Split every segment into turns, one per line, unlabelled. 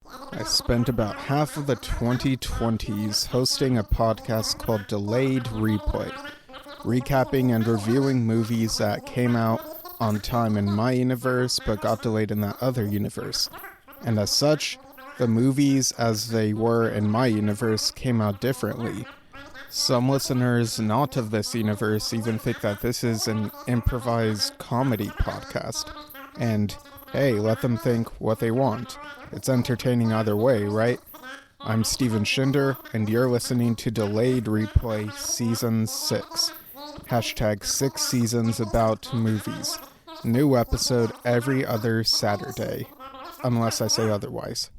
I spent about half of the 2020s hosting a podcast called Delayed Replay, recapping and reviewing movies that came out on time in my universe but got delayed in that other universe. And as such, the movies as they were in my universe came out differently. Some listeners not of this universe even think that this is an improvised comedy podcast. And hey, let them think what they want. It's entertaining either way, right? I'm Steven Shinder, and you're listening to Delayed Replay Season 6. Hashtag 6 seasons about movies. New episode every other Saturday. Unless I say otherwise.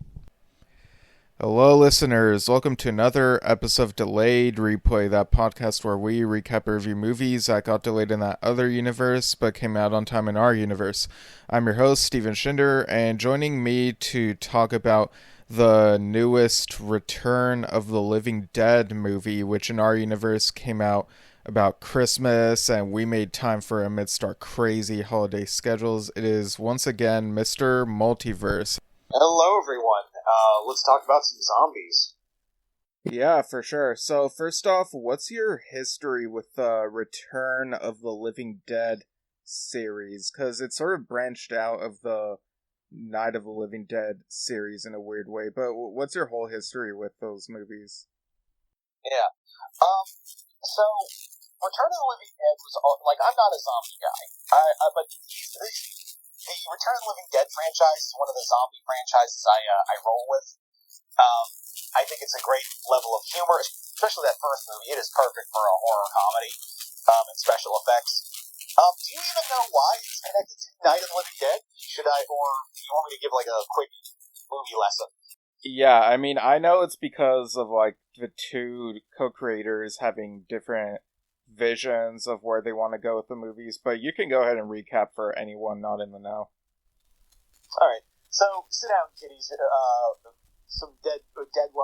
Hello listeners, welcome to another episode of Delayed Replay, that podcast where we recap and review movies that got delayed in that other universe but came out on time in our universe. I'm your host, Steven Shinder, and joining me to talk about the newest Return of the Living Dead movie, which in our universe came out about Christmas, and we made time for amidst our crazy holiday schedules. It is once again Mr. Multiverse.
Hello, everyone. Let's talk about some zombies.
Yeah, for sure. So, first off, what's your history with the Return of the Living Dead series? Because it sort of branched out of the Night of the Living Dead series in a weird way, but what's your whole history with those movies?
Yeah. So, Return of the Living Dead was, I'm not a zombie guy, but the Return of the Living Dead franchise is one of the zombie franchises I roll with. I think it's a great level of humor, especially that first movie. It is perfect for a horror comedy and special effects. Do you even know why it's connected to Night of the Living Dead? Or do you want me to give a quick movie lesson?
Yeah, I mean, I know it's because of the two co-creators having different visions of where they want to go with the movies, but you can go ahead and recap for anyone not in the know.
Alright, so sit down, kiddies. Some Dead 101.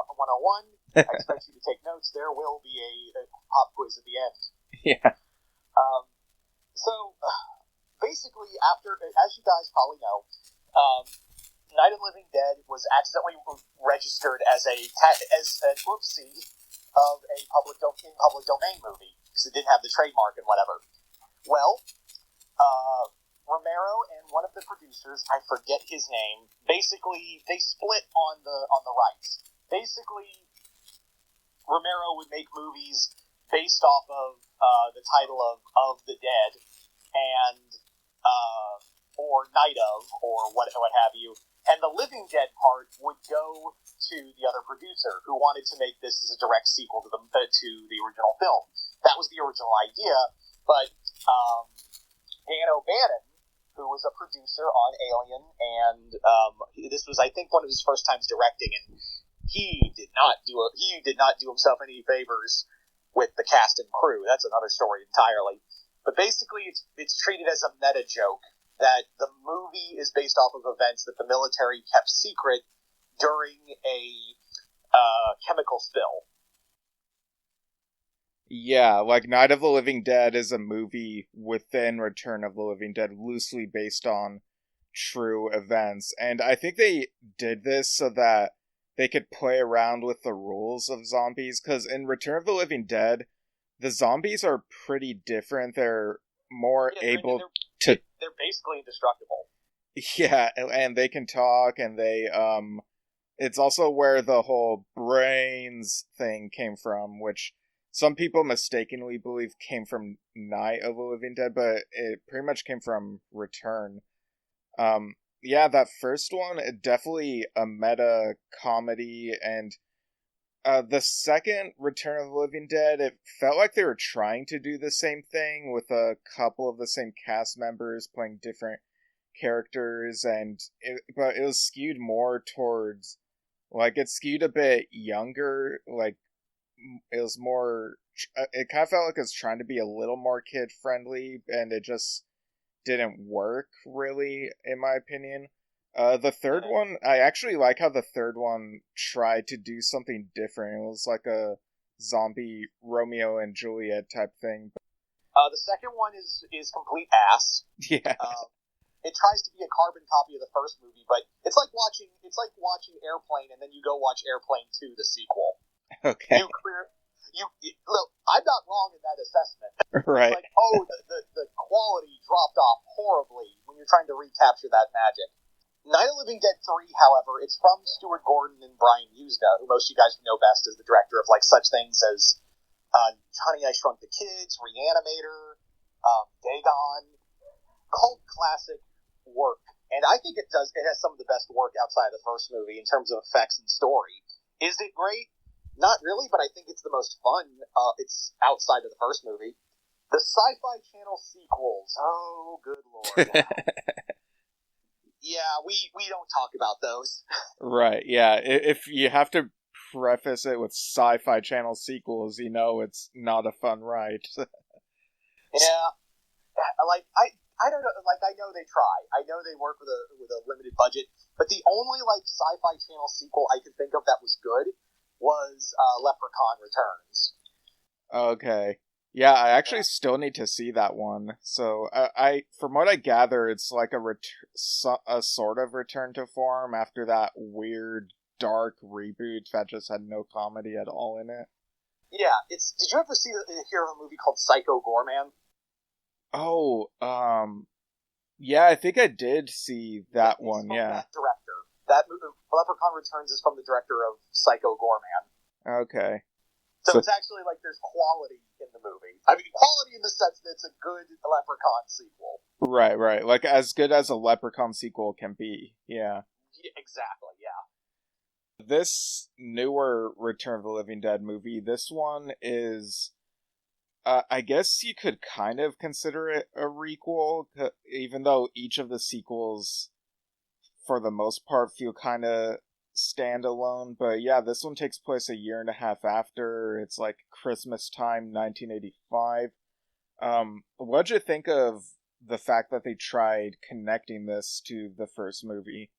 I expect you to take notes. There will be a pop quiz at the end.
Yeah.
Basically, as you guys probably know, Night of the Living Dead was accidentally registered as an oopsie of a public domain movie because it didn't have the trademark and whatever. Well, Romero and one of the producers, I forget his name, basically they split on the rights. Basically, Romero would make movies based off of the title of the Dead and or Night of or what have you. And the Living Dead part would go to the other producer who wanted to make this as a direct sequel to the original film. That was the original idea, but Dan O'Bannon, who was a producer on Alien, and this was, I think, one of his first times directing, and he did not do himself any favors with the cast and crew. That's another story entirely. But basically, it's treated as a meta joke that the movie is based off of events that the military kept secret during a chemical spill.
Yeah, Night of the Living Dead is a movie within Return of the Living Dead, loosely based on true events. And I think they did this so that they could play around with the rules of zombies, because in Return of the Living Dead, the zombies are pretty different. They're more able to...
They're basically indestructible.
Yeah, and they can talk, and they, it's also where the whole brains thing came from, which some people mistakenly believe came from Night of the Living Dead, but it pretty much came from Return. Yeah, that first one, definitely a meta comedy, and the second Return of the Living Dead, it felt like they were trying to do the same thing with a couple of the same cast members playing different characters, but it was skewed more towards, it skewed a bit younger, it was more, it kind of felt like it was trying to be a little more kid-friendly, and it just didn't work, really, in my opinion. The third one, I actually like how the third one tried to do something different. It was like a zombie Romeo and Juliet type thing.
The second one is complete ass.
Yeah.
it tries to be a carbon copy of the first movie, but it's like watching Airplane, and then you go watch Airplane 2, the sequel.
Okay.
Look, I'm not wrong in that assessment.
Right.
It's like, the quality dropped off horribly when you're trying to recapture that magic. Night of the Living Dead 3, however, it's from Stuart Gordon and Brian Usna, who most of you guys know best as the director of like such things as Honey, I Shrunk the Kids, Reanimator, Dagon, cult classic work. And I think it has some of the best work outside of the first movie in terms of effects and story. Is it great? Not really, but I think it's the most fun. It's outside of the first movie. The Sci-Fi Channel sequels. Oh, good lord. Yeah, we don't talk about those.
Right, yeah. If you have to preface it with Sci-Fi Channel sequels, you know it's not a fun ride.
Yeah. Like, I don't know, like, I know they try. I know they work with a limited budget, but the only, like, Sci-Fi Channel sequel I could think of that was good was Leprechaun Returns.
Okay. Yeah, I actually still need to see that one. So, I from what I gather, it's like a sort of return to form after that weird, dark reboot that just had no comedy at all in it.
Yeah, did you ever hear of a movie called Psycho Goreman?
Oh, yeah, I think I did see that one, yeah.
That director. That movie, Leprechaun Returns, is from the director of Psycho Goreman.
Okay.
So it's actually like there's quality in the movie. I mean, quality in the sense that it's a good Leprechaun sequel.
Right. Like, as good as a Leprechaun sequel can be, yeah.
Exactly, yeah.
This newer Return of the Living Dead movie, this one is... I guess you could kind of consider it a requel, even though each of the sequels, for the most part, feel kind of standalone. But yeah, this one takes place a year and a half after. It's like Christmas time, 1985. What'd you think of the fact that they tried connecting this to the first movie?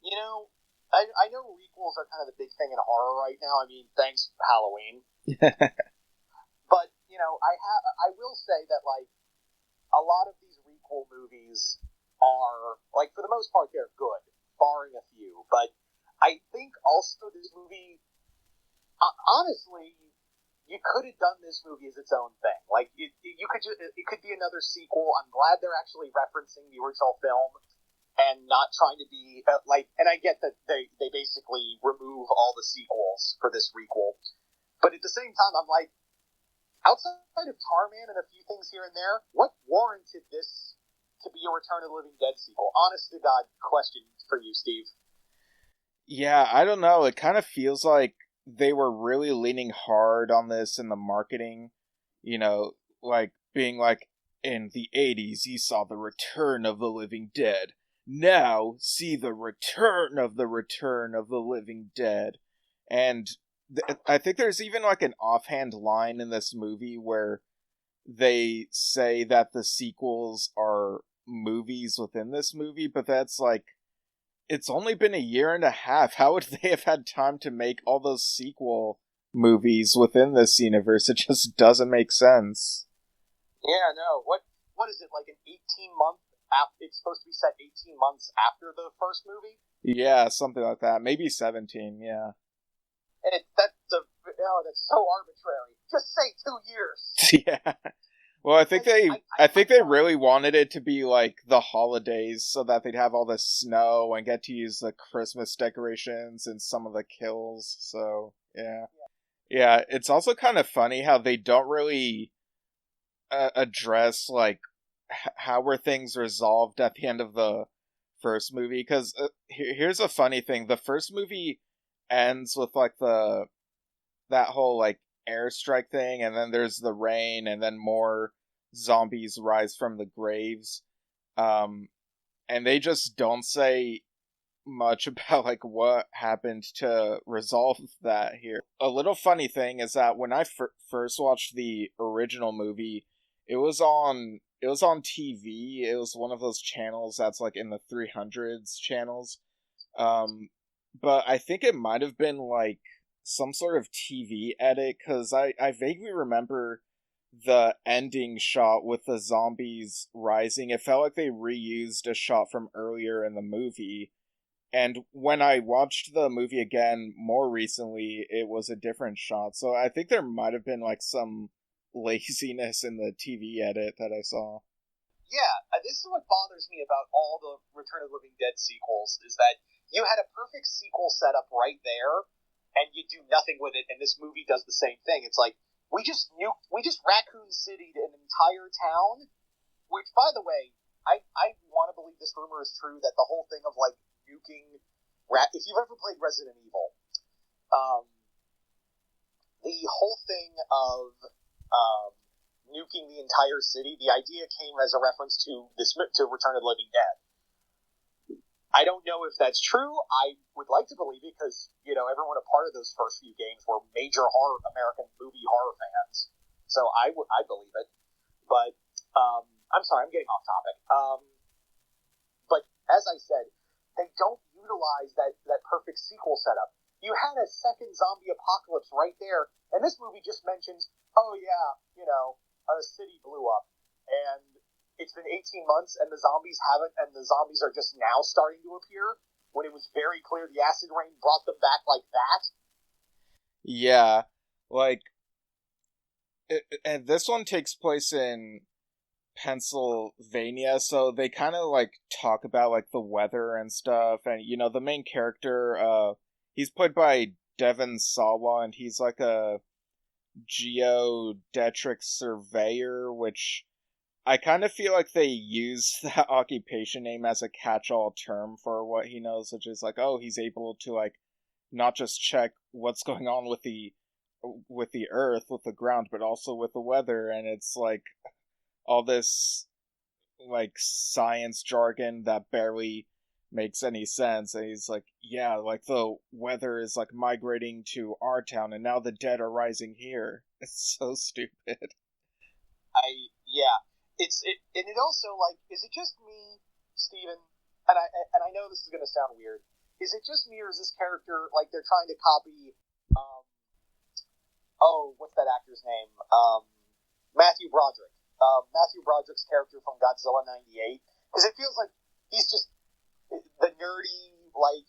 You know, I know requels are kind of the big thing in horror right now. I mean, thanks Halloween. But, you know, I will say that, like, a lot of these requel movies are, like, for the most part, they're good, barring a few. But I think also this movie, honestly, you could have done this movie as its own thing. Like, it could be another sequel. I'm glad they're actually referencing the original film and not trying to be, and I get that they basically remove all the sequels for this requel. But at the same time, I'm like, outside of Tarman and a few things here and there, what warranted this to be a Return of the Living Dead sequel? Honest to God question for you, Steve.
Yeah, I don't know. It kind of feels like they were really leaning hard on this in the marketing. You know, like being like, in the 80s, you saw the Return of the Living Dead. Now, see the Return of the Living Dead. And I think there's even like an offhand line in this movie where they say that the sequels are movies within this movie, but that's like, it's only been a year and a half. How would they have had time to make all those sequel movies within this universe? It just doesn't make sense.
Yeah, no. What is it, like an 18-month it's supposed to be set 18 months after the first movie?
Yeah, something like that. Maybe 17, yeah.
And that's so arbitrary. Just say 2 years.
Yeah. Well, I think they really wanted it to be like the holidays so that they'd have all the snow and get to use the Christmas decorations in some of the kills. So, yeah. Yeah, it's also kind of funny how they don't really address like how were things resolved at the end of the first movie, because here's a funny thing. The first movie ends with like that whole like airstrike thing, and then there's the rain, and then more zombies rise from the graves, and they just don't say much about like what happened to resolve that here. A little funny thing is that when I first watched the original movie, it was on TV. It was one of those channels that's like in the 300s channels. But I think it might have been like some sort of TV edit, because I vaguely remember the ending shot with the zombies rising, it felt like they reused a shot from earlier in the movie. And when I watched the movie again more recently, it was a different shot. So I think there might have been like some laziness in the TV edit that I saw.
Yeah, this is what bothers me about all the Return of the Living Dead sequels, is that you had a perfect sequel set up right there, and you do nothing with it, and this movie does the same thing. It's like, we just Raccoon City'd an entire town, which, by the way, I want to believe this rumor is true, that the whole thing of, like, nuking... If you've ever played Resident Evil, the whole thing of... nuking the entire city, the idea came as a reference to Return of the Living Dead. I don't know if that's true. I would like to believe it because, everyone a part of those first few games were major American movie horror fans. So I believe it. But, I'm sorry, I'm getting off topic. But as I said, they don't utilize that perfect sequel setup. You had a second zombie apocalypse right there, and this movie just mentions, oh yeah, a city blew up, and it's been 18 months, and the zombies are just now starting to appear, when it was very clear the acid rain brought them back like that.
Yeah, like, and this one takes place in Pennsylvania, so they kind of, like, talk about, like, the weather and stuff, and, the main character, he's played by Devon Sawa, and he's, like, a geodetic surveyor, which I kind of feel like they use that occupation name as a catch-all term for what he knows, which is like, oh, he's able to, like, not just check what's going on with the earth, with the ground, but also with the weather, and it's like all this, like, science jargon that barely makes any sense. And he's like, yeah, like, the weather is, like, migrating to our town, and now the dead are rising here. It's so stupid.
And it also, like, is it just me, Steven, and I know this is going to sound weird, is it just me, or is this character, like, they're trying to copy, what's that actor's name? Matthew Broderick. Matthew Broderick's character from Godzilla 98. Because it feels like he's just the nerdy, like,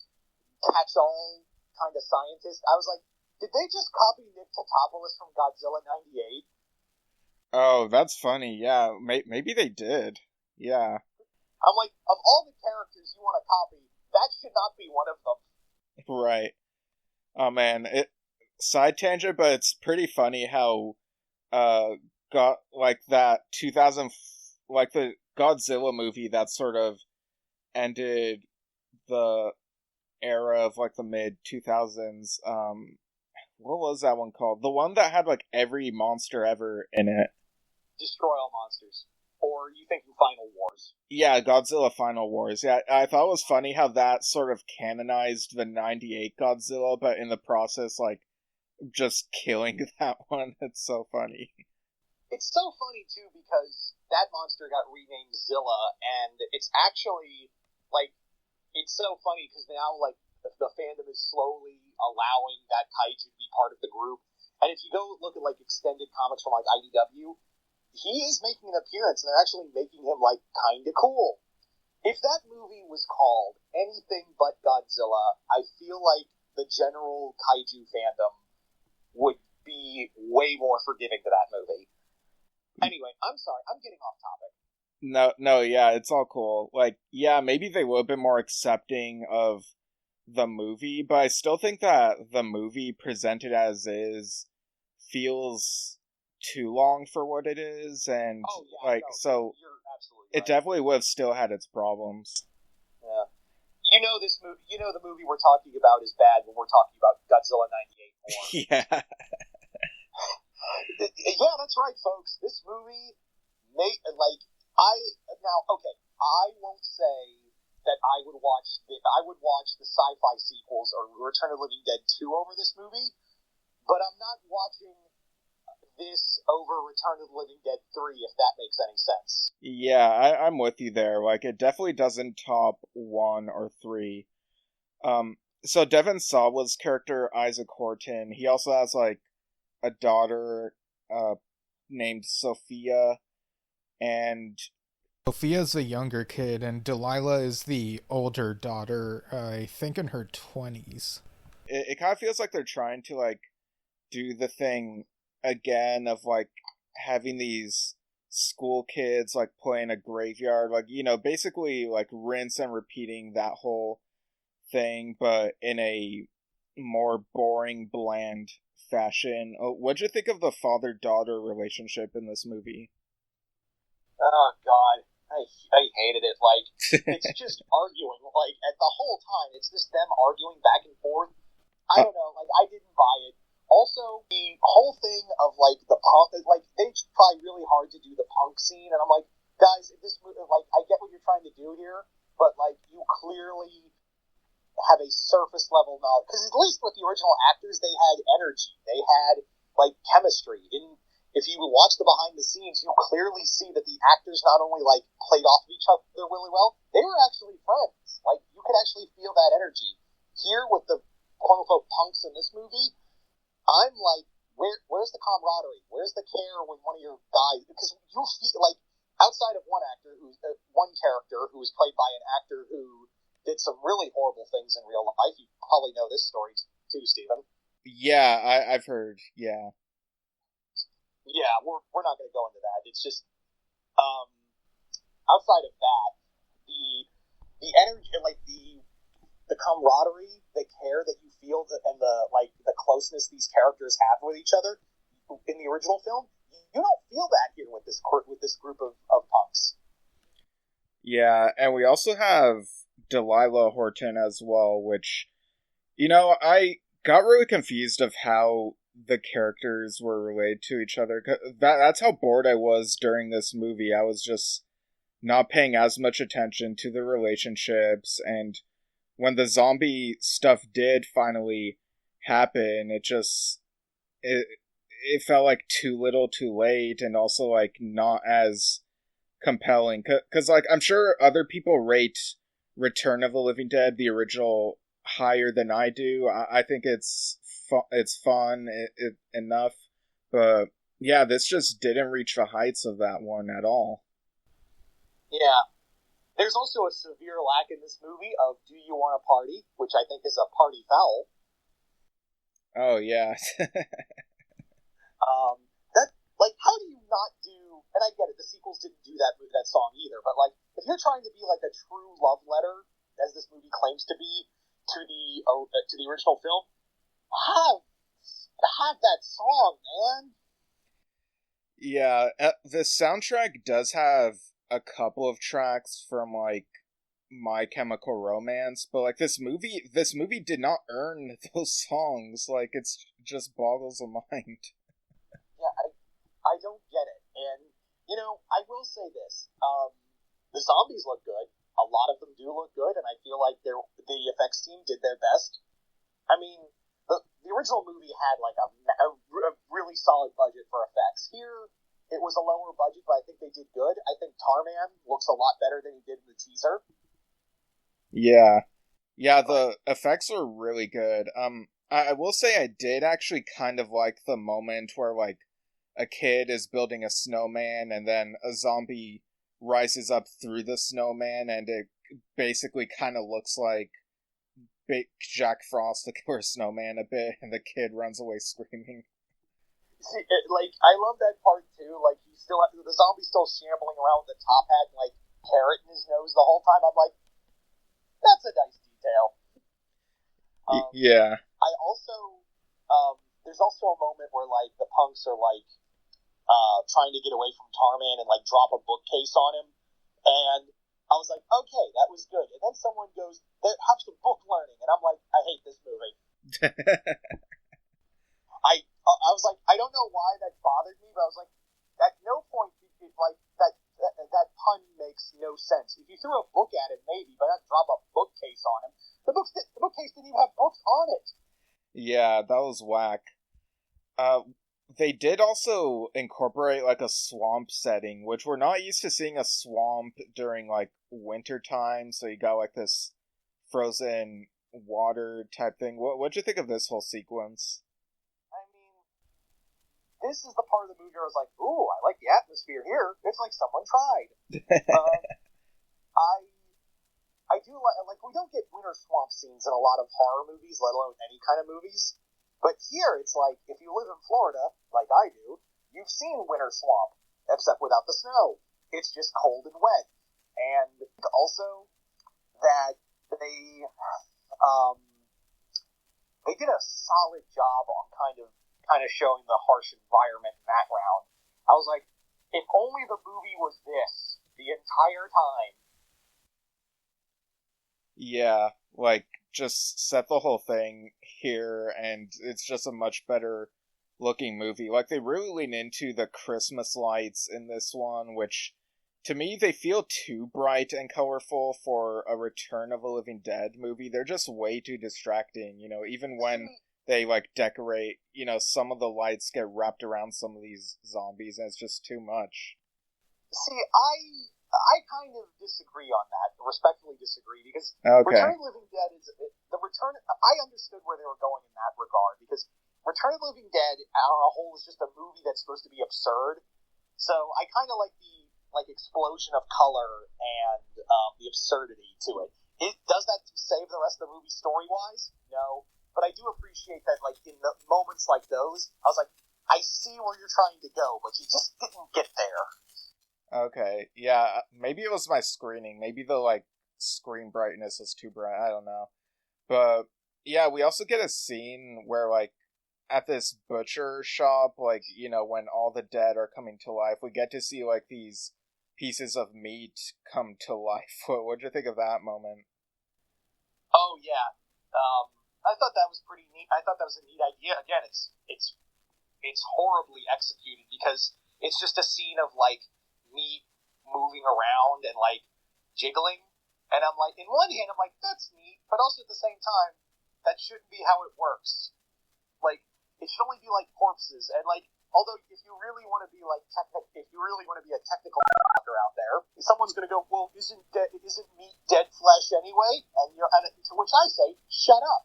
catch-all kind of scientist. I was like, did they just copy Nick Tatopoulos from Godzilla 98?
Oh, that's funny. Yeah, maybe they did. Yeah.
I'm like, of all the characters you want to copy, that should not be one of them.
Right. Oh man, side tangent, but it's pretty funny how got like that 2000 like the Godzilla movie that sort of ended the era of like the mid 2000s. What was that one called? The one that had like every monster ever in it.
Destroy All Monsters. Or you thinking Final Wars?
Yeah, Godzilla Final Wars. Yeah, I thought it was funny how that sort of canonized the 98 Godzilla, but in the process, like, just killing that one. It's so funny.
It's so funny, too, because that monster got renamed Zilla, and it's actually, like, it's so funny because now, like, the fandom is slowly allowing that kaiju to be part of the group. And if you go look at, like, extended comics from, like, IDW, he is making an appearance, and they're actually making him, like, kind of cool. If that movie was called anything but Godzilla, I feel like the general kaiju fandom would be way more forgiving to that movie. Anyway, I'm sorry, I'm getting off topic.
No, yeah, it's all cool. Like, yeah, maybe they would have been more accepting of the movie, but I still think that the movie presented as is feels too long for what it is, and so
you're absolutely right.
It definitely would have still had its problems.
Yeah. This movie, the movie we're talking about is bad when we're talking about Godzilla 98
Yeah.
Yeah, that's right, folks. This movie I won't say that I would watch the sci-fi sequels or Return of the Living Dead 2 over this movie, but I'm not watching this over Return of the Living Dead 3, if that makes any sense.
Yeah, I'm with you there. Like, it definitely doesn't top 1 or 3. So Devon Sawa's character, Isaac Horton, he also has, like, a daughter, named Sophia, and
Sophia's the younger kid, and Delilah is the older daughter, I think in her 20s.
it kind of feels like they're trying to, like, do the thing again of, like, having these school kids, like, play in a graveyard, like, you know, basically, like, rinse and repeating that whole thing, but in a more boring, bland fashion. Oh, what'd you think of the father-daughter relationship in this movie?
Oh, God. I hated it. Like, it's just arguing. Like, at the whole time, it's just them arguing back and forth. I don't know. Like, I didn't buy it. Also, the whole thing of, like, the punk, like, they try really hard to do the punk scene, and I'm like, guys, this movie, like, I get what you're trying to do here, but, like, you clearly have a surface level knowledge. Because at least with the original actors, they had energy. They had, like, chemistry. If you watch the behind the scenes, you clearly see that the actors not only, like, played off of each other really well, they were actually friends. Like, you could actually feel that energy. Here with the quote-unquote punks in this movie, I'm like, where's the camaraderie? Where's the care when one of your guys, because you feel like, outside of one character who was played by an actor who did some really horrible things in real life, you probably know this story too, Stephen.
Yeah, I've heard, yeah.
Yeah, we're not going to go into that. It's just, outside of that, the energy, like the camaraderie, the care that you feel, and the closeness these characters have with each other in the original film, you don't feel that here with this group of punks.
Yeah, and we also have Delilah Horton as well, which, you know, I got really confused of how the characters were related to each other. That's how bored I was during this movie. I was just not paying as much attention to the relationships, and when the zombie stuff did finally happen, it felt like too little too late, and also, like, not as compelling. Because, like, I'm sure other people rate Return of the Living Dead, the original, higher than I do. I think it's fun enough, but yeah, this just didn't reach the heights of that one at all.
Yeah. There's also a severe lack in this movie of Do You Want a Party, which I think is a party foul.
Oh, yeah.
Like, how do you not do, and I get it, the sequels didn't do that song either, but, like, if you're trying to be, like, a true love letter, as this movie claims to be, to the original film, have that song, man.
Yeah, the soundtrack does have a couple of tracks from, like, My Chemical Romance, but, like, this movie did not earn those songs. Like, it's just boggles the mind.
Yeah, I don't get it. And, you know, I will say this. The zombies look good. A lot of them do look good, and I feel like the effects team did their best. I mean, the original movie had, like, a really solid budget for effects. Here, it was a lower budget, but I think they did good. I think Tarman looks a lot better than he did in the teaser.
Yeah. Yeah, the effects are really good. I will say I did actually kind of like the moment where, like, a kid is building a snowman and then a zombie rises up through the snowman, and it basically kind of looks like big Jack Frost, the killer snowman, a bit, and the kid runs away screaming.
See, like, I love that part too. Like, the zombie's still shambling around with a top hat and, like, carrot in his nose the whole time. I'm like, that's a nice detail.
Yeah.
I also, there's also a moment where, like, the punks are, like, trying to get away from Tarman and, like, drop a bookcase on him. And I was like, okay, that was good. And then someone goes, have some book learning. And I'm like, I hate this movie. I was like, I don't know why that bothered me, but I was like, at no point, like, that pun makes no sense. If you threw a book at him, maybe, but not drop a bookcase on him. The bookcase didn't even have books on it.
Yeah, that was whack. They did also incorporate, like, a swamp setting, which we're not used to seeing a swamp during, like, winter time, so you got, like, this frozen water type thing. What'd you think of this whole sequence?
I mean, this is the part of the movie where I was like, ooh, I like the atmosphere here. It's like someone tried. I do like we don't get winter swamp scenes in a lot of horror movies, let alone any kind of movies. But here, it's like, if you live in Florida, like I do, you've seen winter swamp, except without the snow. It's just cold and wet. And also that they did a solid job on kind of showing the harsh environment background. I was like, if only the movie was this the entire time.
Yeah, like, just set the whole thing here, and it's just a much better looking movie. Like, they really lean into the Christmas lights in this one, which, to me, they feel too bright and colorful for a Return of the Living Dead movie. They're just way too distracting, even when they, like, decorate, some of the lights get wrapped around some of these zombies, and it's just too much.
See, I kind of disagree on that, respectfully disagree, because Return of the Living Dead I understood where they were going in that regard, because Return of the Living Dead, on a whole, is just a movie that's supposed to be absurd, so I kind of like the explosion of color and the absurdity to it. Does that save the rest of the movie story-wise? No, but I do appreciate that, like, in the moments like those, I was like, I see where you're trying to go, but you just didn't get there.
Okay, yeah, maybe it was my screening. Maybe the, like, screen brightness was too bright. I don't know. But, yeah, we also get a scene where, like, at this butcher shop, like, when all the dead are coming to life, we get to see, like, these pieces of meat come to life. What'd you think of that moment?
Oh, yeah. I thought that was pretty neat. I thought that was a neat idea. Again, it's horribly executed, because it's just a scene of, like, meat moving around and, like, jiggling. And I'm like, in one hand, I'm like, that's neat, but also at the same time, that shouldn't be how it works. Like, it should only be like corpses. And, like, although if you really want to be, like, if you really want to be a technical doctor out there, someone's going to go, well, isn't meat dead flesh anyway? And to which I say, shut up.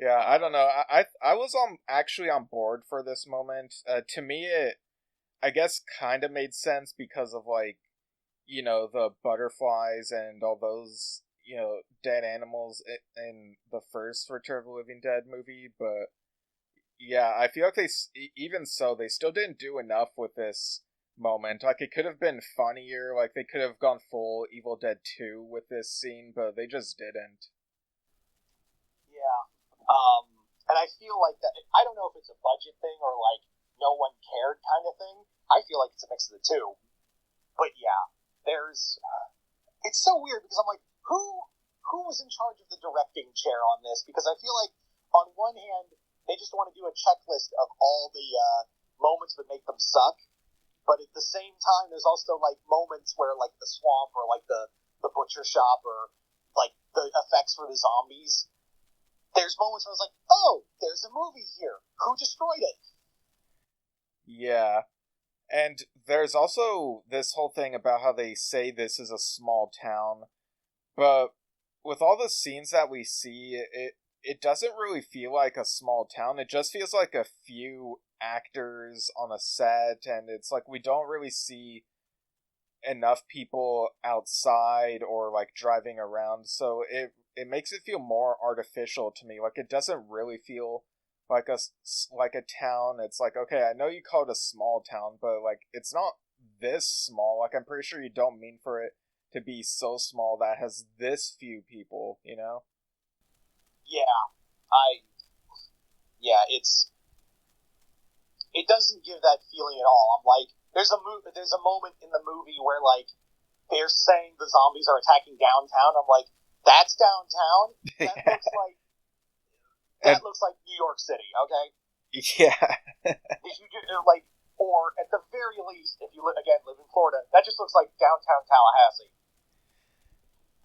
Yeah, I don't know. I was actually on board for this moment. To me, it, I guess, kind of made sense because of, like, the butterflies and all those, dead animals in the first Return of the Living Dead movie. But, yeah, I feel like even so, they still didn't do enough with this moment. Like, it could have been funnier. Like, they could have gone full Evil Dead 2 with this scene, but they just didn't.
Yeah. And I feel like that, I don't know if it's a budget thing or, like, no one cared kind of thing. I feel like it's a mix of the two. But yeah, it's so weird, because I'm like, who was in charge of the directing chair on this? Because I feel like, on one hand, they just want to do a checklist of all the moments that make them suck. But at the same time, there's also, like, moments where, like, the swamp or, like, the butcher shop or, like, the effects for the zombies, there's moments where I was like, oh, there's a movie here. Who destroyed it?
Yeah. And there's also this whole thing about how they say this is a small town. But with all the scenes that we see, it doesn't really feel like a small town. It just feels like a few actors on a set, and it's like we don't really see enough people outside or, like, driving around, so it makes it feel more artificial to me. Like, it doesn't really feel like a town. It's like, okay, I know you call it a small town, but, like, it's not this small. Like, I'm pretty sure you don't mean for it to be so small that has this few people,
Yeah, it doesn't give that feeling at all. I'm like, there's a moment in the movie where, like, they're saying the zombies are attacking downtown. I'm like, that's downtown? That looks like New York City, okay?
Yeah.
If you do, like, or at the very least, if you live in Florida, that just looks like downtown Tallahassee.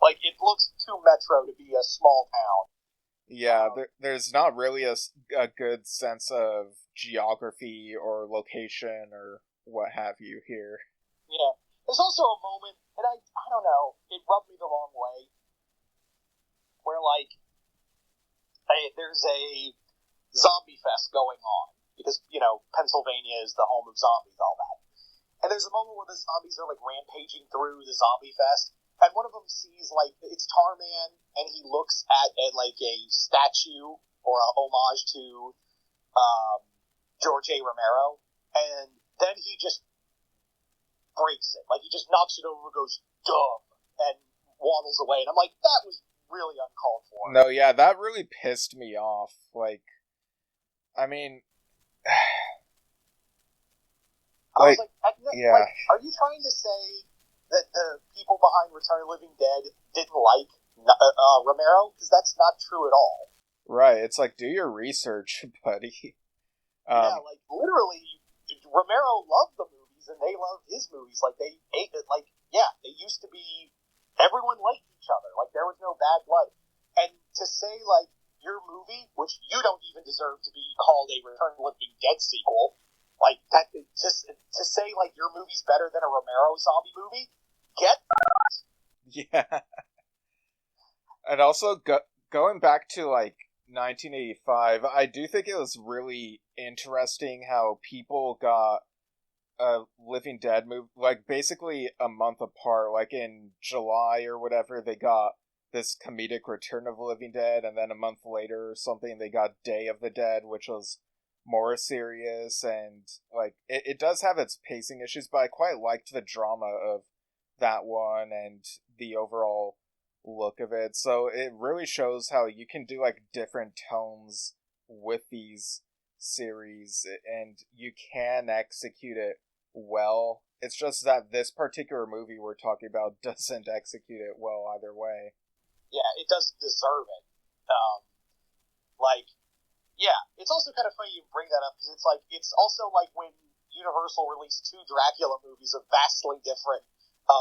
Like, it looks too metro to be a small town.
Yeah, there's not really a good sense of geography or location or what have you here.
Yeah. There's also a moment, and I don't know, it rubbed me the wrong way, where, like, there's a zombie fest going on. Because, Pennsylvania is the home of zombies, all that. And there's a moment where the zombies are, like, rampaging through the zombie fest. And one of them sees, like, it's Tarman, and he looks at like, a statue or a homage to George A. Romero. And then he just breaks it. Like, he just knocks it over and goes, dumb, and waddles away. And I'm like, that was really uncalled for.
No, yeah, that really pissed me off. Like, I mean...
I was like,
yeah.
Like, are you trying to say that the people behind Return of the Living Dead didn't like Romero? Because that's not true at all.
Right, it's like, do your research, buddy.
Yeah, like, literally, Romero loved the movies, and they loved his movies. Like, they ate it. Like, yeah, they used to be, everyone liked each other. Like, there was no bad blood. And to say, like, your movie, which you don't even deserve to be called a Return of the Living Dead sequel, like, that, just to say, like, your movie's better than a Romero zombie movie, get
Yeah. And also, going back to, like, 1985, I do think it was really interesting how people got a Living Dead movie, like, basically a month apart. Like, in July or whatever, they got this comedic Return of the Living Dead, and then a month later or something, they got Day of the Dead, which was more serious, and, like, it does have its pacing issues, but I quite liked the drama of that one and the overall look of it. So it really shows how you can do, like, different tones with these series, and you can execute it well. It's just that this particular movie we're talking about doesn't execute it well either way.
Yeah, it doesn't deserve it. Yeah, it's also kind of funny you bring that up, because it's like, it's also like when Universal released 2 Dracula movies of vastly different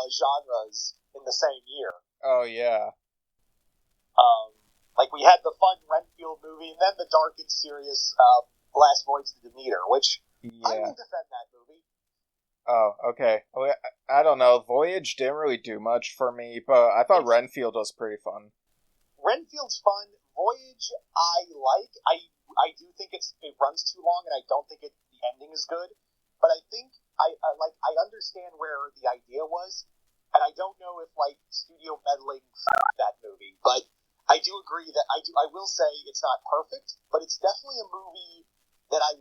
genres in the same year.
Oh, yeah.
Like, we had the fun Renfield movie, and then the dark and serious Last Voyage to Demeter, which I will defend that movie.
Oh, okay. Well, I don't know. Voyage didn't really do much for me, but I thought Renfield was pretty fun.
Renfield's fun. Voyage, I like. I do think it runs too long, and I don't think the ending is good. But I think I understand where the idea was, and I don't know if, like, studio meddling that movie. But I do agree that I will say it's not perfect, but it's definitely a movie that I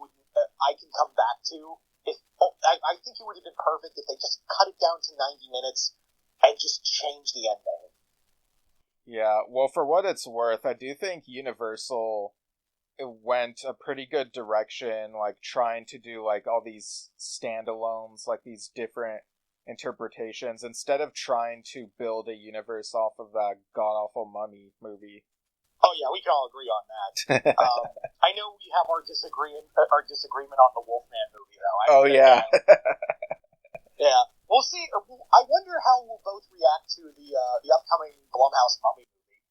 can come back to. I think it would have been perfect if they just cut it down to 90 minutes and just change the ending.
Yeah, well, for what it's worth, I do think Universal went a pretty good direction, like, trying to do, like, all these standalones, like, these different interpretations, instead of trying to build a universe off of that god-awful Mummy movie.
Oh, yeah, we can all agree on that. I know we have our disagreement on the Wolfman movie, though.
Yeah.
Yeah. We'll see. I wonder how we'll both react to the upcoming Blumhouse Mummy movie.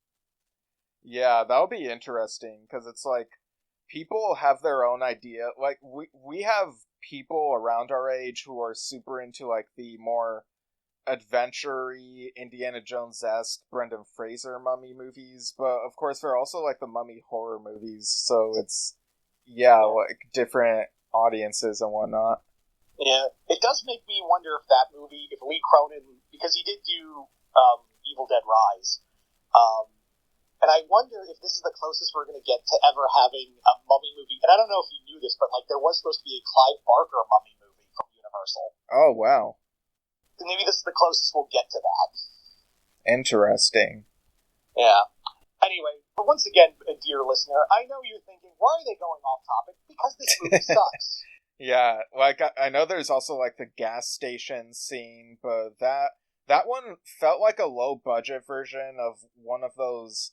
Yeah, that'll be interesting, because it's like, people have their own idea. Like, we have people around our age who are super into, like, the more adventure-y, Indiana Jones-esque Brendan Fraser Mummy movies, but of course there are also, like, the Mummy horror movies, so it's, like, different audiences and whatnot.
Yeah, it does make me wonder if that movie, if Lee Cronin, because he did do Evil Dead Rise, and I wonder if this is the closest we're going to get to ever having a Mummy movie. And I don't know if you knew this, but, like, there was supposed to be a Clive Barker Mummy movie from Universal.
Oh, wow.
So maybe this is the closest we'll get to that.
Interesting.
Yeah. Anyway, but once again, dear listener, I know you're thinking, why are they going off topic? Because this movie sucks.
Yeah, like, I know there's also, like, the gas station scene, but that one felt like a low-budget version of one of those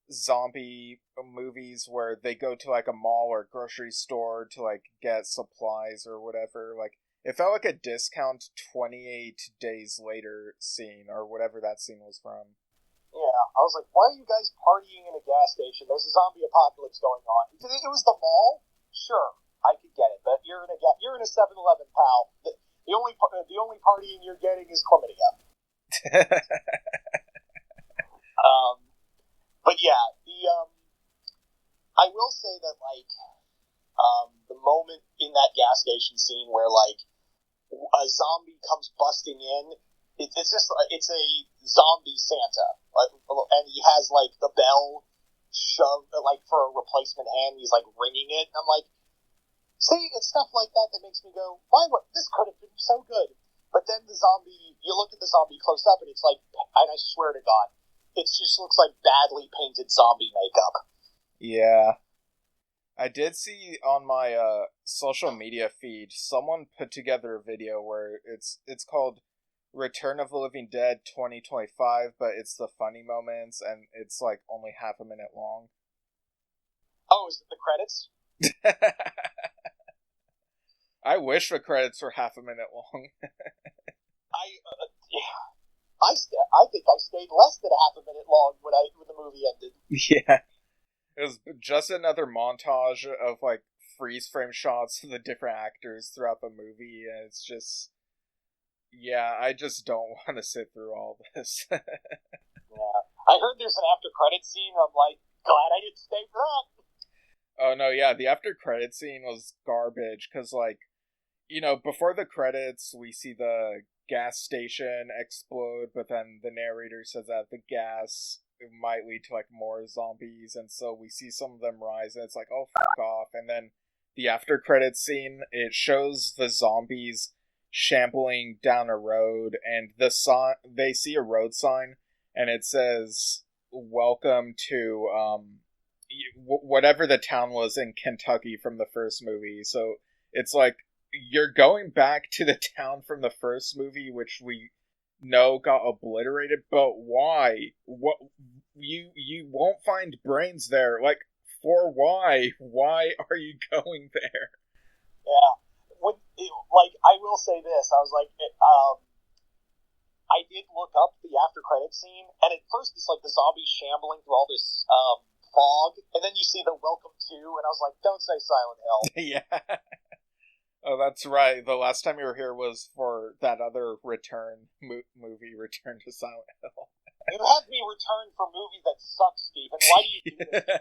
zombie movies where they go to, like, a mall or grocery store to, like, get supplies or whatever. Like, it felt like a discount 28 Days Later scene, or whatever that scene was from.
Yeah, I was like, why are you guys partying in a gas station? There's a zombie apocalypse going on. If it was the mall, sure, I could get it. But you're in a 7-Eleven, pal. The only partying you're getting is chlamydia. But yeah, I will say that, like, The moment in that gas station scene where, like, a zombie comes busting in, it's a zombie Santa. And he has, like, the bell shoved, like, for a replacement hand, he's, like, ringing it. And I'm like, see, it's stuff like that that makes me go, this could have been so good. But then the zombie, you look at the zombie close up, and it's like, and I swear to God, it just looks like badly painted zombie makeup.
Yeah. I did see on my social media feed, someone put together a video where it's called Return of the Living Dead 2025, but it's the funny moments, and it's like only half a minute long.
Oh, is it the credits?
I wish the credits were half a minute long.
I think I stayed less than half a minute long when the movie ended.
Yeah. It was just another montage of, like, freeze frame shots of the different actors throughout the movie, and it's just... Yeah, I just don't want to sit through all this.
Yeah. I heard there's an after credits scene, I'm like, glad I didn't stay for that.
Oh, no, yeah, the after credits scene was garbage, because, like, you know, before the credits, we see the gas station explode, but then the narrator says that the gas... it might lead to, like, more zombies, and so we see some of them rise, and it's like, oh, fuck off. And then the after credits scene, it shows the zombies shambling down a road, and they see a road sign, and it says, welcome to, whatever the town was in Kentucky from the first movie. So it's like, you're going back to the town from the first movie, which we know got obliterated, but why? What? You won't find brains there. Like, for why? Why are you going there?
Yeah. I will say this. I was like, I did look up the after credits scene, and at first it's like the zombies shambling through all this fog, and then you see the welcome to, and I was like, don't say Silent Hill.
Yeah. Oh, that's right. The last time you were here was for that other Return movie, Return to Silent Hill.
You have me return for movies that suck, Steven. Why do you do this to me?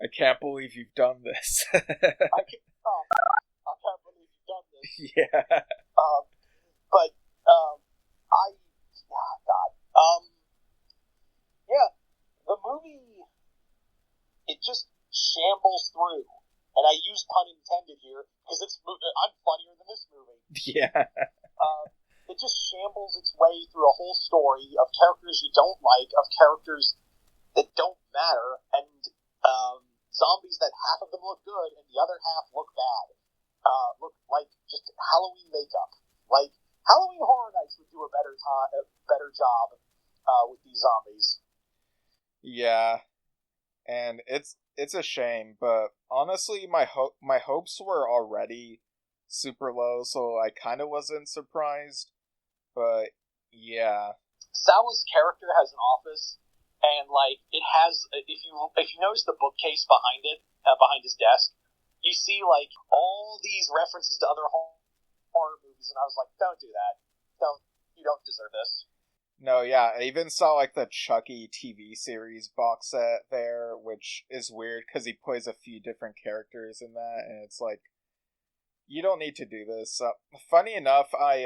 I can't believe you've done this.
I can't believe you've done this.
Yeah.
Yeah, the movie, it just shambles through. And I use pun intended here, because I'm funnier than this movie.
Yeah.
It just shambles its way through a whole story of characters you don't like, of characters that don't matter, and zombies that half of them look good and the other half look bad. Look like just Halloween makeup. Like, Halloween Horror Nights would do a better job with these zombies.
Yeah. And it's a shame, but honestly, my hopes were already super low, so I kind of wasn't surprised. But yeah,
Salah's character has an office, and like it has. If you notice the bookcase behind it, behind his desk, you see like all these references to other horror movies, and I was like, don't do that. You don't deserve this.
No, yeah, I even saw, like, the Chucky TV series box set there, which is weird, because he plays a few different characters in that, and it's like, you don't need to do this. Funny enough, I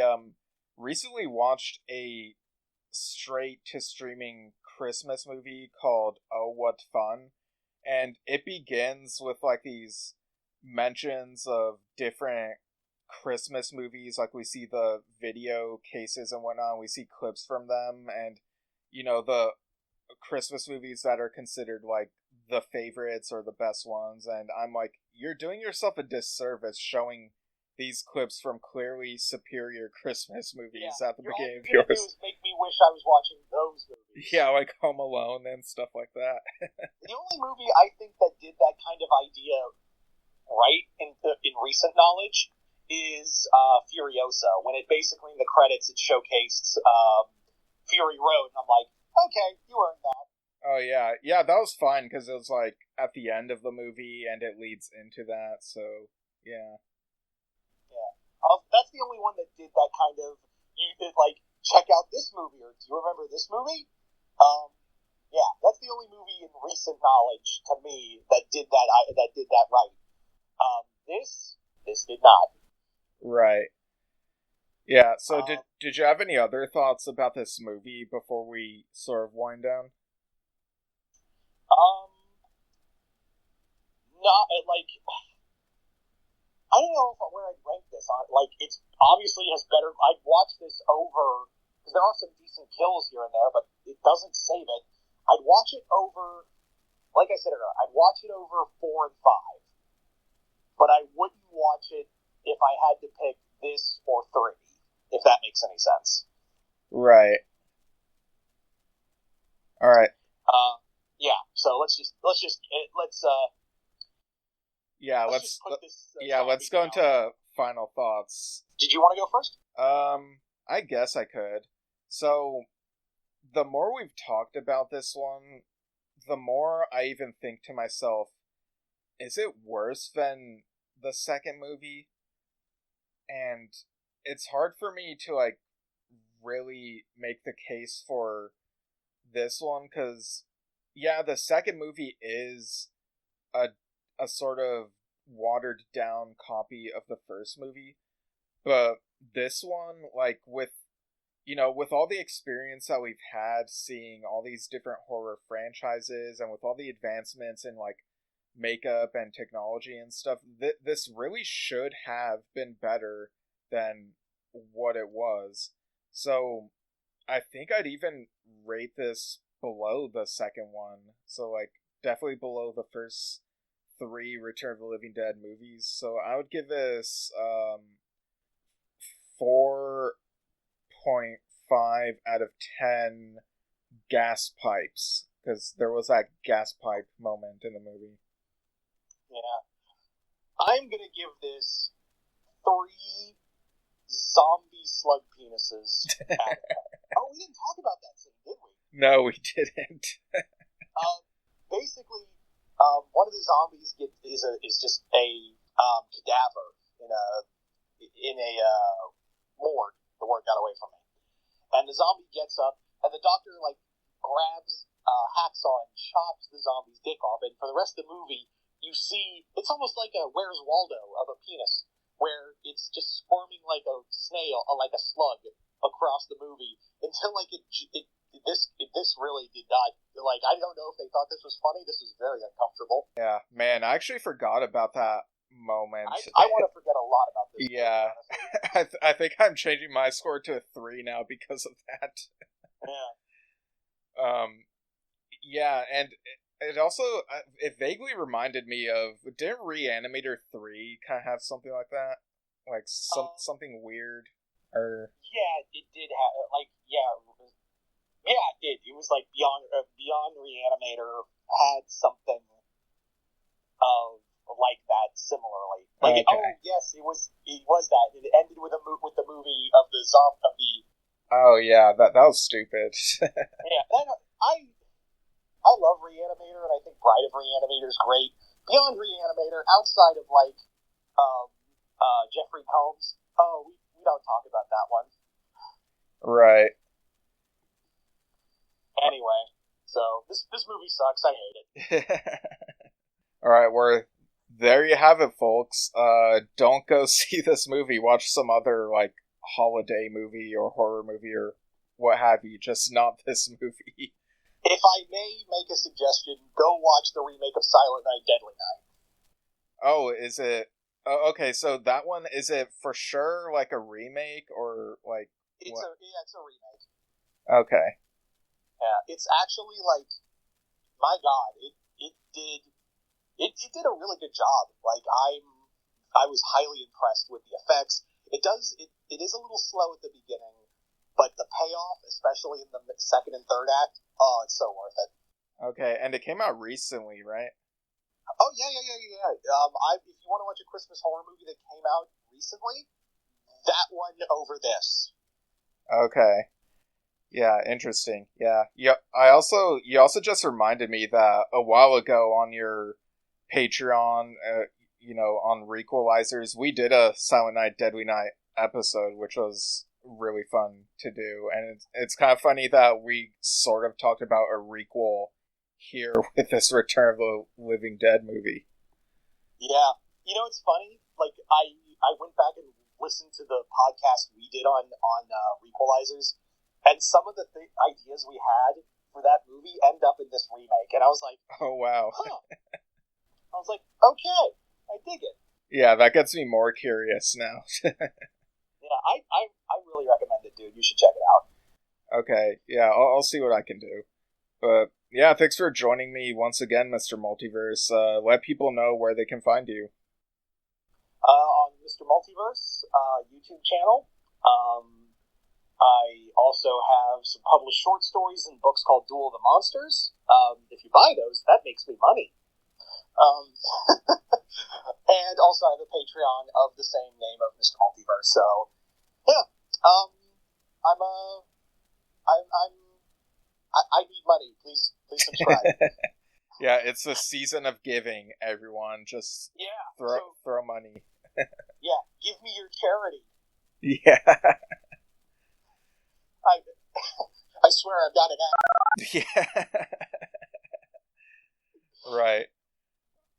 recently watched a straight-to-streaming Christmas movie called Oh, What Fun, and it begins with, like, these mentions of different Christmas movies. Like, we see the video cases and whatnot, we see clips from them, and, you know, the Christmas movies that are considered, like, the favorites or the best ones, and I'm like, you're doing yourself a disservice showing these clips from clearly superior Christmas movies at the beginning of yours.
All you do is make me wish I was watching those movies.
Yeah, like Home Alone and stuff like that.
The only movie I think that did that kind of idea right in recent knowledge is Furiosa, when it basically in the credits it showcased Fury Road, and I'm like, okay, you earned that.
Oh yeah, that was fine because it was like at the end of the movie and it leads into that. So yeah.
That's the only one that did that kind of. You did like check out this movie, or do you remember this movie? Yeah, that's the only movie in recent knowledge to me that did that right. This did not.
Right. Yeah, so did you have any other thoughts about this movie before we sort of wind down?
Not like, I don't know where I'd rank this on. Like, it's obviously has better. I'd watch this over because there are some decent kills here and there, but it doesn't save it. I'd watch it over, like I said earlier, I'd watch it over 4 and 5, but I wouldn't watch it if I had to pick this or 3, if that makes any sense.
Right. All right.
Yeah. So let's
let's go into final thoughts.
Did you want to go first?
I guess I could. So, the more we've talked about this one, the more I even think to myself, is it worse than the second movie? And it's hard for me to, like, really make the case for this one, because, yeah, the second movie is a sort of watered down copy of the first movie, but this one, like, with all the experience that we've had seeing all these different horror franchises and with all the advancements in, like, makeup and technology and stuff, this really should have been better than what it was. So I think I'd even rate this below the second one. So, like, definitely below the first 3 Return of the Living Dead movies. So I would give this 4.5 out of 10 gas pipes, because there was that gas pipe moment in the movie.
Yeah. I'm gonna give this 3 zombie slug penises. Oh, we didn't talk about that scene, did we?
No, we didn't.
Basically, one of the zombies is just a cadaver in a morgue. The word got away from me. And the zombie gets up, and the doctor like grabs a hacksaw and chops the zombie's dick off. And for the rest of the movie, you see it's almost like a Where's Waldo of a penis, where it's just squirming like a snail, like a slug, across the movie until like this really did not, like, I don't know if they thought this was funny. This was very uncomfortable.
Yeah, man, I actually forgot about that moment.
I want to forget a lot about this.
Yeah, I think I'm changing my score to a 3 now because of that.
Yeah.
Yeah, and it also it vaguely reminded me of, didn't Reanimator 3 kind of have something like that, like something weird, or
yeah, it did have it did. It was like Beyond Reanimator had something of like that similarly. Like, okay. Oh yes, it was that. It ended with the movie of the zombie.
Oh yeah, that was stupid.
Yeah, I love Reanimator, and I think Bride of Reanimator is great. Beyond Reanimator, outside of like Jeffrey Combs, we don't talk about that one.
Right.
Anyway, so this movie sucks. I hate it.
All right, there you have it, folks. Don't go see this movie. Watch some other, like, holiday movie or horror movie or what have you. Just not this movie.
If I may make a suggestion, go watch the remake of Silent Night, Deadly Night.
Oh, is it? Oh, okay, so that one, is it for sure like a remake or like?
It's a remake.
Okay.
Yeah, it's actually like, my God, it did a really good job. Like, I was highly impressed with the effects. It is a little slow at the beginning, but the payoff, especially in the second and third act, it's so worth it.
Okay, and it came out recently, right?
Oh yeah. If you want to watch a Christmas horror movie that came out recently, that one over this.
Okay. Yeah, interesting. Yeah. You also just reminded me that a while ago on your Patreon, on Requalizers, we did a Silent Night, Deadly Night episode, which was really fun to do, and it's kind of funny that we sort of talked about a requel here with this Return of the Living Dead movie.
Yeah. It's funny. Like, I went back and listened to the podcast we did on Requalizers, and some of the ideas we had for that movie end up in this remake, and I was like,
oh, wow.
Huh. I was like, okay, I dig it.
Yeah, that gets me more curious now.
Yeah, I really recommend it, dude. You should check it out.
Okay, yeah, I'll see what I can do. But, yeah, thanks for joining me once again, Mr. Multiverse. Let people know where they can find you.
On Mr. Multiverse YouTube channel. I also have some published short stories and books called Duel of the Monsters. If you buy those, that makes me money. And also I have a Patreon of the same name of Mr. Multiverse. So, yeah. I need money. Please subscribe.
Yeah, it's a season of giving, everyone. Just throw money.
Yeah, give me your charity.
Yeah.
I swear I've got it out.
Yeah. Right.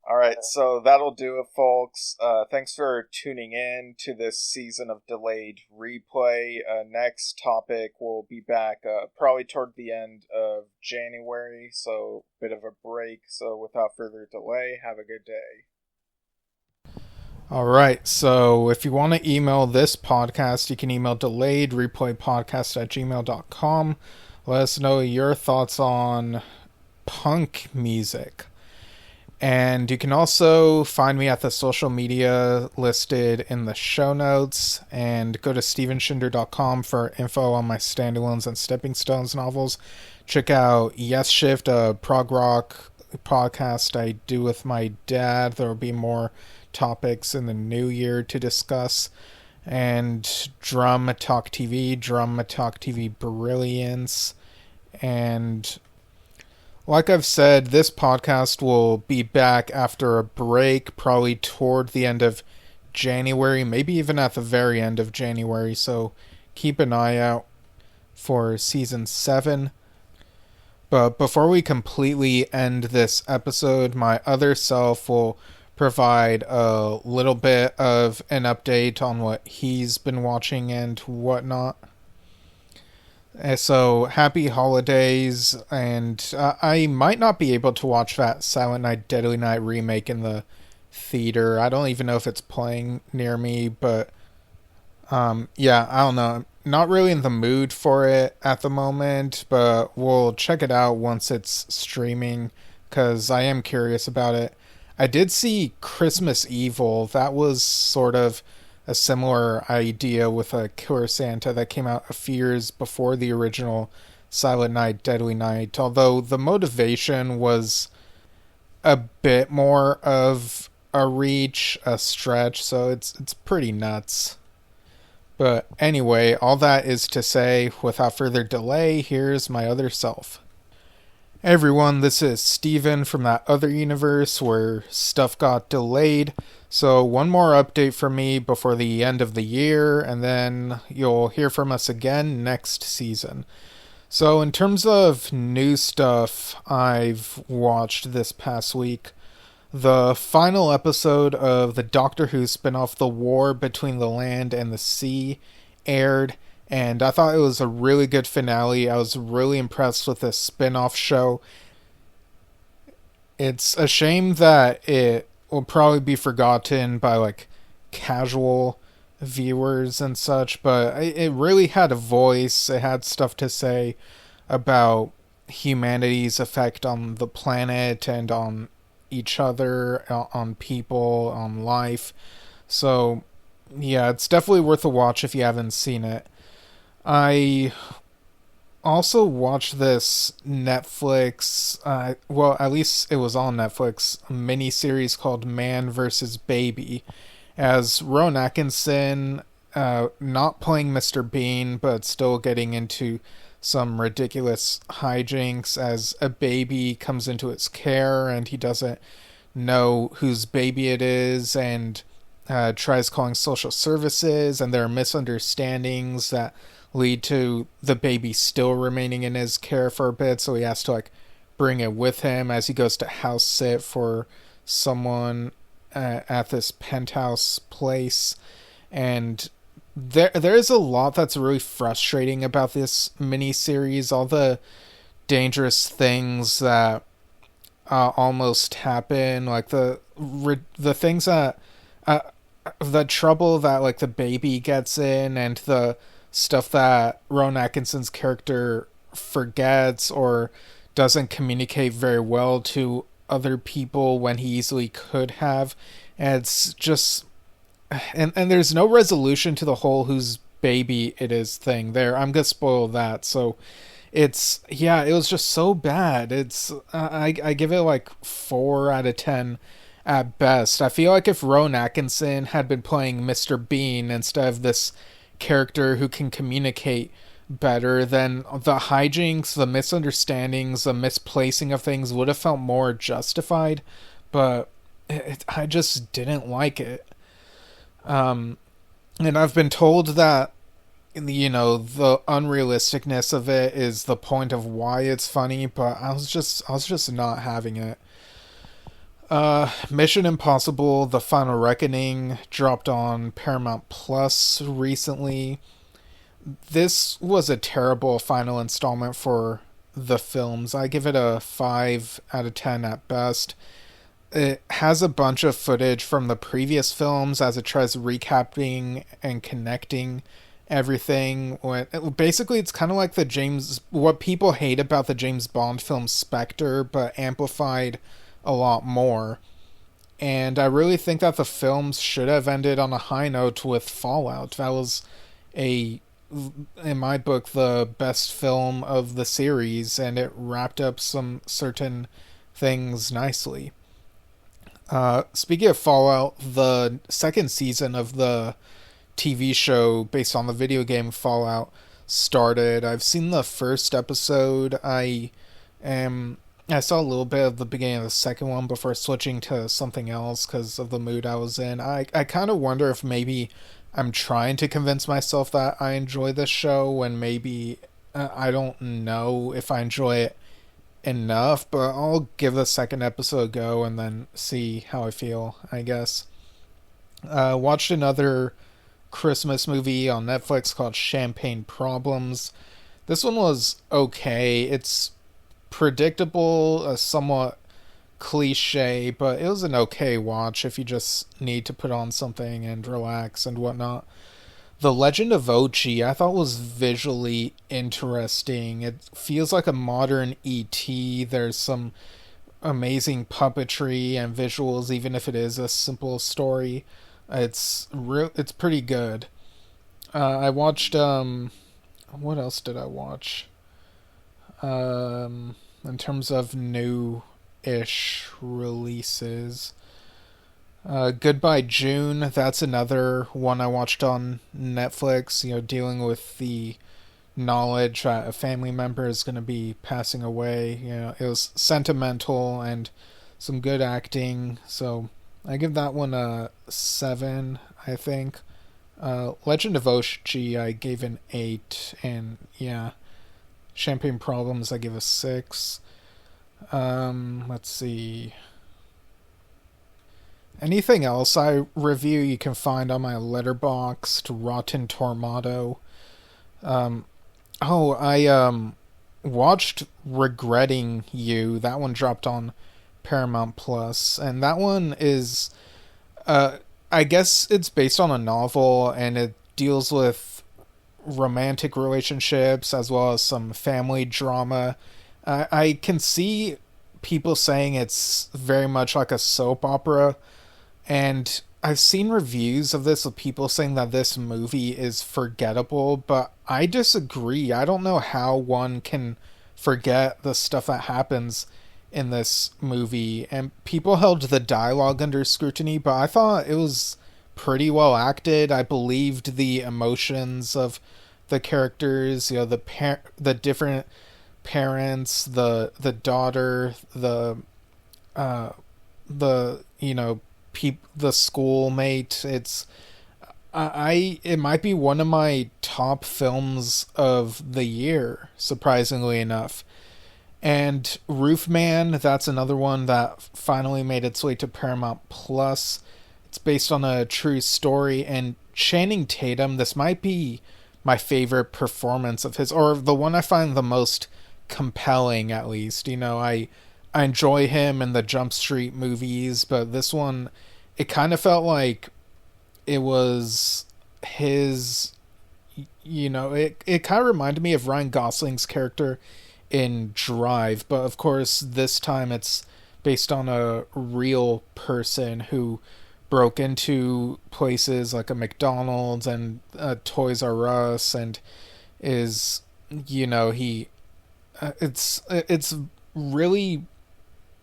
Alright, so that'll do it, folks. Thanks for tuning in to this season of Delayed Replay. Next topic will be back probably toward the end of January, so bit of a break. So without further delay, have a good day.
Alright, so if you want to email this podcast, you can email delayedreplaypodcast@gmail.com. Let us know your thoughts on punk music. And you can also find me at the social media listed in the show notes, and go to stevenshinder.com for info on my standalones and stepping stones novels. Check out Yes Shift, a prog rock podcast I do with my dad. There will be more topics in the new year to discuss. And Drum Talk TV Brilliance. And like I've said, this podcast will be back after a break, probably toward the end of January, maybe even at the very end of January, so keep an eye out for Season 7. But before we completely end this episode, my other self will provide a little bit of an update on what he's been watching and whatnot. So, happy holidays, and I might not be able to watch that Silent Night, Deadly Night remake in the theater. I don't even know if it's playing near me, but, yeah, I don't know. I'm not really in the mood for it at the moment, but we'll check it out once it's streaming, because I am curious about it. I did see Christmas Evil. That was sort of a similar idea with a Killer Santa that came out a few years before the original Silent Night, Deadly Night, although the motivation was a bit more of a reach, a stretch, so it's pretty nuts. But anyway, all that is to say, without further delay, here's my other self. Hey everyone, this is Steven from that other universe where stuff got delayed. So one more update from me before the end of the year, and then you'll hear from us again next season. So in terms of new stuff I've watched this past week, the final episode of the Doctor Who spin-off The War Between the Land and the Sea aired, and I thought it was a really good finale. I was really impressed with this spin-off show. It's a shame that it will probably be forgotten by like casual viewers and such, but it really had a voice. It had stuff to say about humanity's effect on the planet and on each other, on people, on life. So yeah, it's definitely worth a watch if you haven't seen it. I also watched this Netflix, well, at least it was on Netflix, a miniseries called Man vs. Baby, as Rowan Atkinson, not playing Mr. Bean, but still getting into some ridiculous hijinks as a baby comes into its care and he doesn't know whose baby it is, and tries calling social services, and there are misunderstandings that lead to the baby still remaining in his care for a bit, so he has to like bring it with him as he goes to house sit for someone at this penthouse place. And there's a lot that's really frustrating about this miniseries. All the dangerous things that almost happen, like the things that the trouble that like the baby gets in, and the stuff that Rowan Atkinson's character forgets or doesn't communicate very well to other people when he easily could have. And it's just and there's no resolution to the whole whose baby it is thing there. I'm gonna spoil that. So it was just so bad. It's I give it like 4 out of 10 at best. I feel like if Rowan Atkinson had been playing Mr. Bean instead of this character who can communicate better, then the hijinks, the misunderstandings, the misplacing of things would have felt more justified. But I just didn't like it. And I've been told that, you know, the unrealisticness of it is the point of why it's funny, but I was just not having it. Mission Impossible: The Final Reckoning dropped on Paramount Plus recently. This was a terrible final installment for the films. I give it a 5 out of 10 at best. It has a bunch of footage from the previous films as it tries recapping and connecting everything. Basically, it's kind of like what people hate about the James Bond film Spectre, but amplified a lot more. And I really think that the films should have ended on a high note with Fallout. That was in my book, the best film of the series, and it wrapped up some certain things nicely. Speaking of Fallout, the second season of the TV show based on the video game Fallout started. I've seen the first episode. I saw a little bit of the beginning of the second one before switching to something else because of the mood I was in. I kind of wonder if maybe I'm trying to convince myself that I enjoy this show when maybe I don't know if I enjoy it enough, but I'll give the second episode a go and then see how I feel, I guess. Watched another Christmas movie on Netflix called Champagne Problems. This one was okay. It's predictable, somewhat cliche, but it was an okay watch if you just need to put on something and relax and whatnot. The Legend of Ochi I thought was visually interesting. It feels like a modern E.T. There's some amazing puppetry and visuals, even if it is a simple story. It's pretty good. I watched what else did I watch? In terms of new-ish releases. Goodbye June, that's another one I watched on Netflix, you know, dealing with the knowledge that a family member is going to be passing away. You know, it was sentimental and some good acting, so I give that one a 7, I think. Legend of Oshi I gave an 8, and yeah, Champagne Problems I give a 6. Let's see. Anything else I review you can find on my Letterboxd, Rotten Tomato. I watched Regretting You. That one dropped on Paramount Plus, and that one is, I guess it's based on a novel, and it deals with romantic relationships as well as some family drama. I can see people saying it's very much like a soap opera, and I've seen reviews of this with people saying that this movie is forgettable, but I disagree. I don't know how one can forget the stuff that happens in this movie, and people held the dialogue under scrutiny, but I thought it was pretty well acted. I believed the emotions of the characters, you know, the different parents, the daughter, the you know, the schoolmate. It might be one of my top films of the year, surprisingly enough. And Roofman, that's another one that finally made its way to Paramount Plus. It's based on a true story, and Channing Tatum, this might be my favorite performance of his, or the one I find the most compelling, at least. I enjoy him in the Jump Street movies, but this one, it kind of felt like it was his, it kind of reminded me of Ryan Gosling's character in Drive, but of course this time it's based on a real person who broke into places like a McDonald's and a Toys R Us, and is, it's really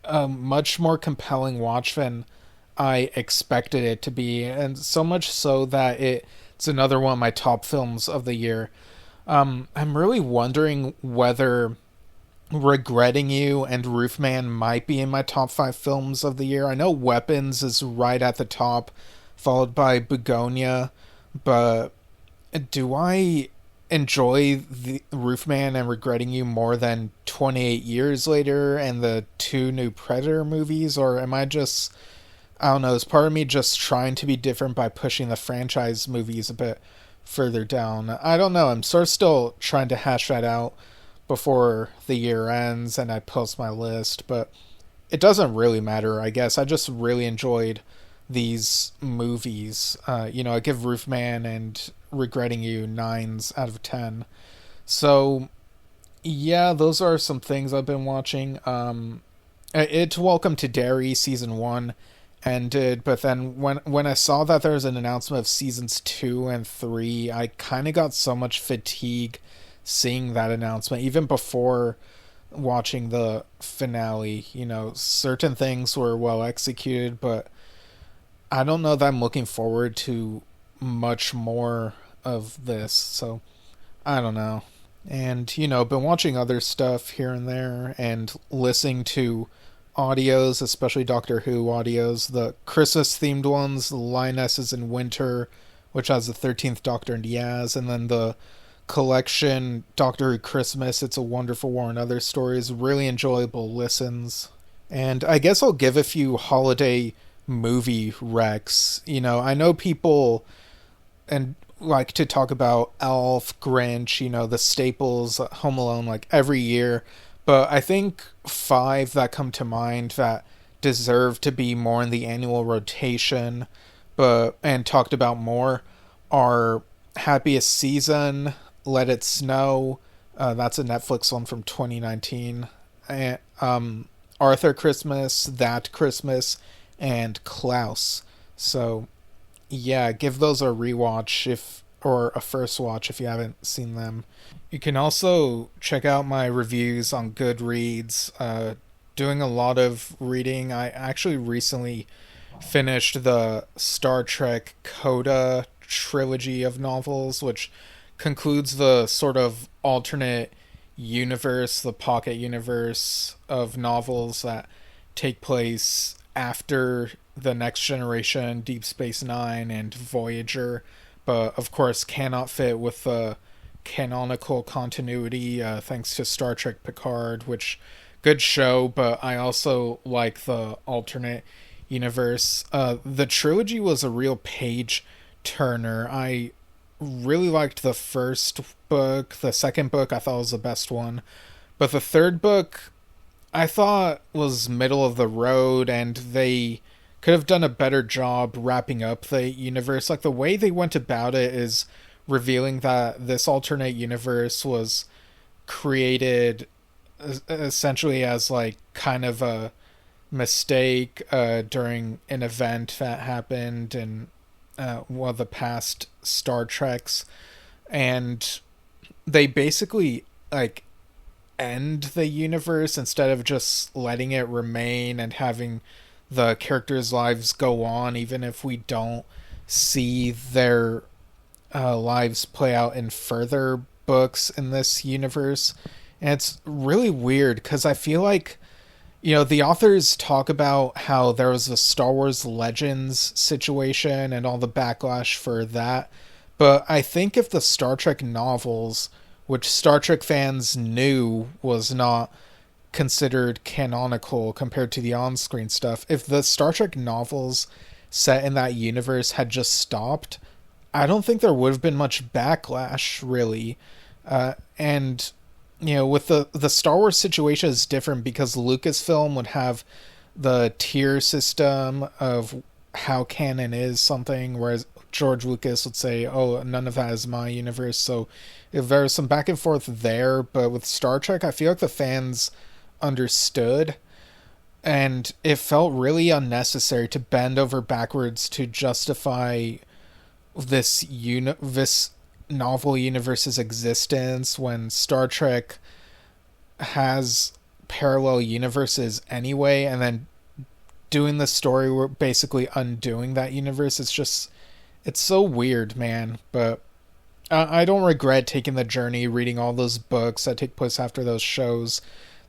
a much more compelling watch than I expected it to be, and so much so that it's another one of my top films of the year. I'm really wondering whether Regretting You and Roofman might be in my top 5 films of the year. I know Weapons is right at the top, followed by Begonia, but do I enjoy the Roofman and Regretting You more than 28 Years Later and the 2 new Predator movies, or am I just, I don't know, is part of me just trying to be different by pushing the franchise movies a bit further down? I don't know, I'm sort of still trying to hash that out before the year ends and I post my list, but it doesn't really matter, I guess. I just really enjoyed these movies. I give Roofman and Regretting You 9s out of 10. So, yeah, those are some things I've been watching. It's Welcome to Derry season 1 ended, but then when I saw that there was an announcement of seasons 2 and 3, I kind of got so much fatigue seeing that announcement, even before watching the finale. Certain things were well executed, but I don't know that I'm looking forward to much more of this, so I don't know. And, been watching other stuff here and there and listening to audios, especially Doctor Who audios, the Christmas themed ones, the Lionesses in Winter, which has the 13th Doctor and Yaz, and then the collection Doctor Who Christmas, It's a Wonderful War, and Other Stories. Really enjoyable listens. And I guess I'll give a few holiday movie recs. I know people and like to talk about Elf, Grinch, the staples, Home Alone, like every year, but I think 5 that come to mind that deserve to be more in the annual rotation and talked about more are Happiest Season, Let It Snow, that's a Netflix one from 2019, and Arthur Christmas, That Christmas, and Klaus. So yeah, give those a rewatch or a first watch if you haven't seen them. You can also check out my reviews on Goodreads. Doing a lot of reading. I actually recently finished the Star Trek Coda trilogy of novels, which concludes the sort of alternate universe, the pocket universe of novels that take place after The Next Generation, Deep Space Nine, and Voyager, but of course cannot fit with the canonical continuity thanks to Star Trek Picard, which good show, but I also like the alternate universe. The trilogy was a real page turner. I really liked the first book. The second book I thought was the best one, but the third book I thought was middle of the road, and they could have done a better job wrapping up the universe. Like, the way they went about it is revealing that this alternate universe was created essentially as like kind of a mistake during an event that happened in one of the past Star Treks, and they basically like end the universe instead of just letting it remain and having the characters' lives go on, even if we don't see their lives play out in further books in this universe. And it's really weird because I feel like The authors talk about how there was the Star Wars Legends situation and all the backlash for that. But I think if the Star Trek novels, which Star Trek fans knew was not considered canonical compared to the on-screen stuff, if the Star Trek novels set in that universe had just stopped, I don't think there would have been much backlash, really. And with the Star Wars situation is different because Lucasfilm would have the tier system of how canon is something, whereas George Lucas would say, "Oh, none of that is my universe." So if there's some back and forth there, but with Star Trek, I feel like the fans understood, and it felt really unnecessary to bend over backwards to justify this novel universe's existence when Star Trek has parallel universes anyway, and then doing the story we're basically undoing that universe. It's so weird, man. But I don't regret taking the journey, reading all those books that take place after those shows.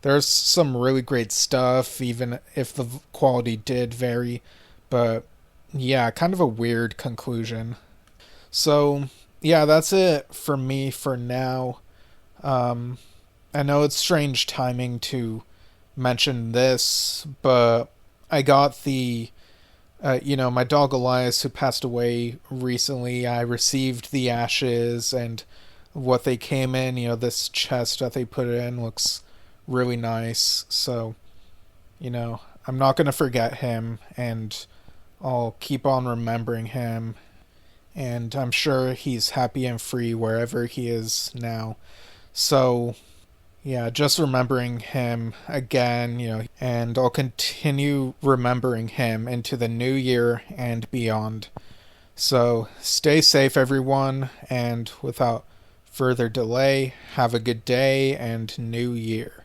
There's some really great stuff, even if the quality did vary. But yeah, kind of a weird conclusion. So yeah, that's it for me for now. I know it's strange timing to mention this, but I got my dog Elias, who passed away recently. I received the ashes and what they came in. This chest that they put it in looks really nice. So, I'm not going to forget him, and I'll keep on remembering him. And I'm sure he's happy and free wherever he is now. So, yeah, just remembering him again, and I'll continue remembering him into the new year and beyond. So, stay safe, everyone, and without further delay, have a good day and new year.